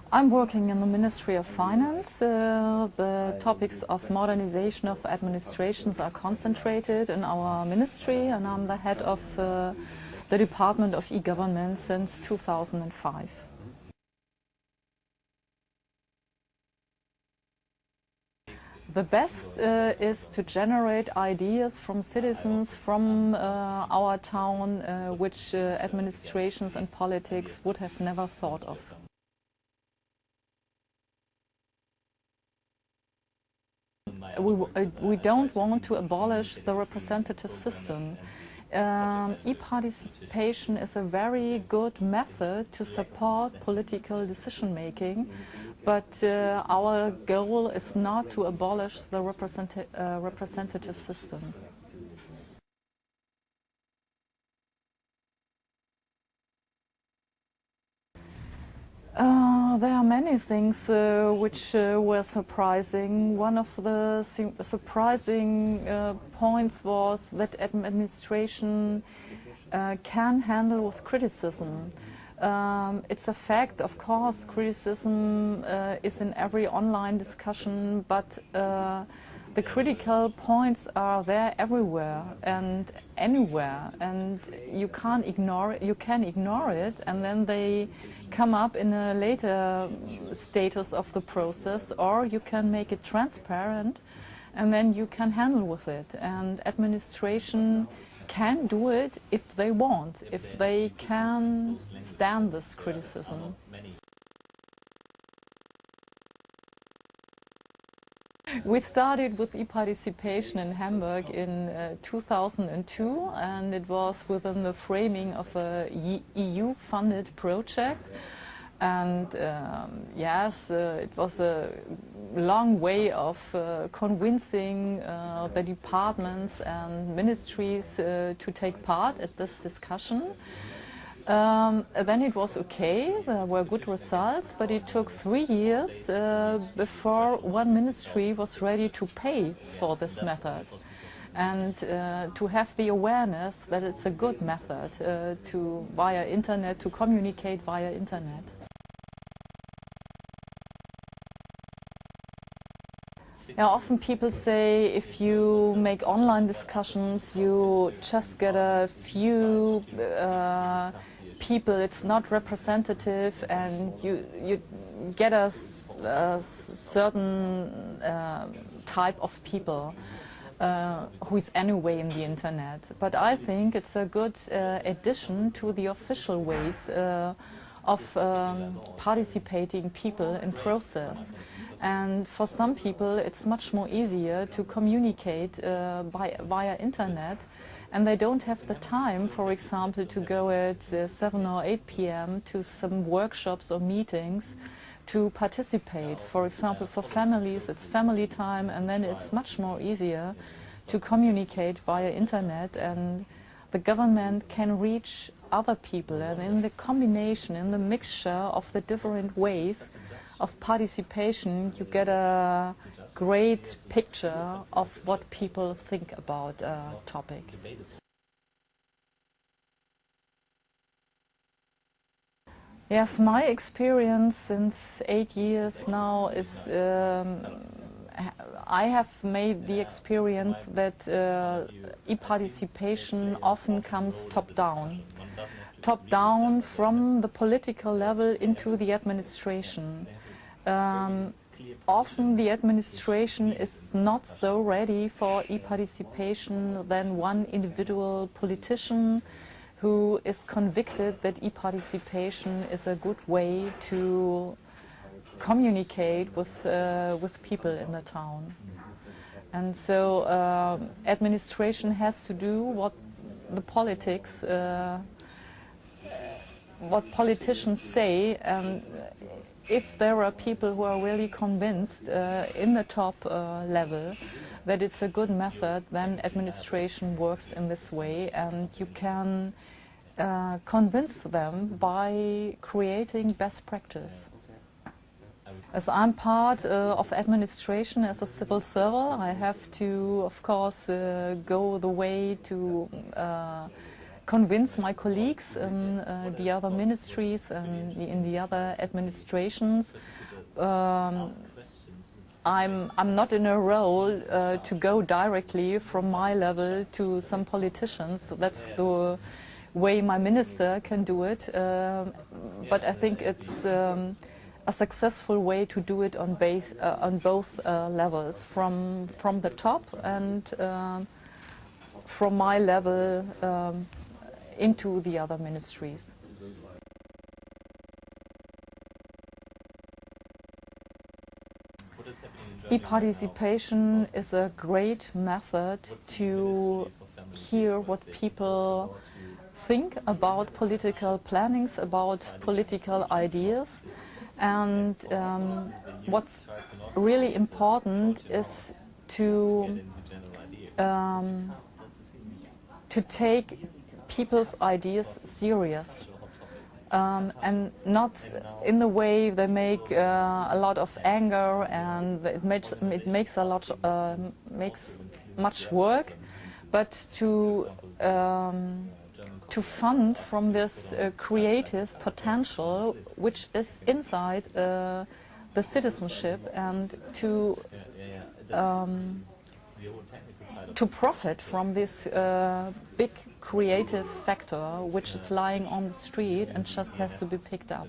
I'm working in the Ministry of Finance. The topics of modernization of administrations are concentrated in our ministry, and I'm the head of the Department of e-government since 2005. The best is to generate ideas from citizens from our town which administrations and politics would have never thought of. We don't want to abolish the representative system. E-participation is a very good method to support political decision-making, but our goal is not to abolish the representative system. There are many things which were surprising. One of the surprising points was that administration can handle with criticism. It's a fact, of course, criticism is in every online discussion, but the critical points are there everywhere and anywhere, and you can't ignore it. You can ignore it, and then they come up in a later status of the process, or you can make it transparent, and then you can handle with it. And administration can do it if they want, if they can stand this criticism. We started with e-participation in Hamburg in 2002, and it was within the framing of a EU-funded project. And yes, it was a long way of convincing the departments and ministries to take part at this discussion. Then it was okay, there were good results, but it took 3 years before one ministry was ready to pay for this method and to have the awareness that it's a good method via internet, to communicate via internet. Yeah, often people say if you make online discussions, you just get a few people, it's not representative, and you get a certain type of people who is anyway in the internet. But I think it's a good addition to the official ways of participating people in process. And for some people it's much more easier to communicate via internet, and they don't have the time, for example, to go at 7 or 8 p.m. to some workshops or meetings to participate. For example, for families it's family time, and then it's much more easier to communicate via internet, and the government can reach other people, and in the combination, in the mixture of the different ways of participation, you get a great picture of what people think about a topic. Yes, my experience since 8 years now is I have made the experience that e-participation often comes top-down. Top-down from the political level into the administration. Often the administration is not so ready for e-participation than one individual politician who is convicted that e-participation is a good way to communicate with people in the town. And so administration has to do what the what politicians say, and if there are people who are really convinced in the top level that it's a good method, then administration works in this way, and you can convince them by creating best practice. As I'm part of administration as a civil servant, I have to, of course, go the way to convince my colleagues in the other ministries and in the other administrations. I'm not in a role to go directly from my level to some politicians. That's the way my minister can do it. But I think it's a successful way to do it on both levels, from the top and from my level into the other ministries. E-participation is a great method to hear what people think about political plannings, about political ideas. And what's really important is to take people's ideas serious. And not in the way they make a lot of anger, and it makes much work, but to fund from this creative potential which is inside the citizenship, and to profit from this big creative factor which is lying on the street and just has to be picked up.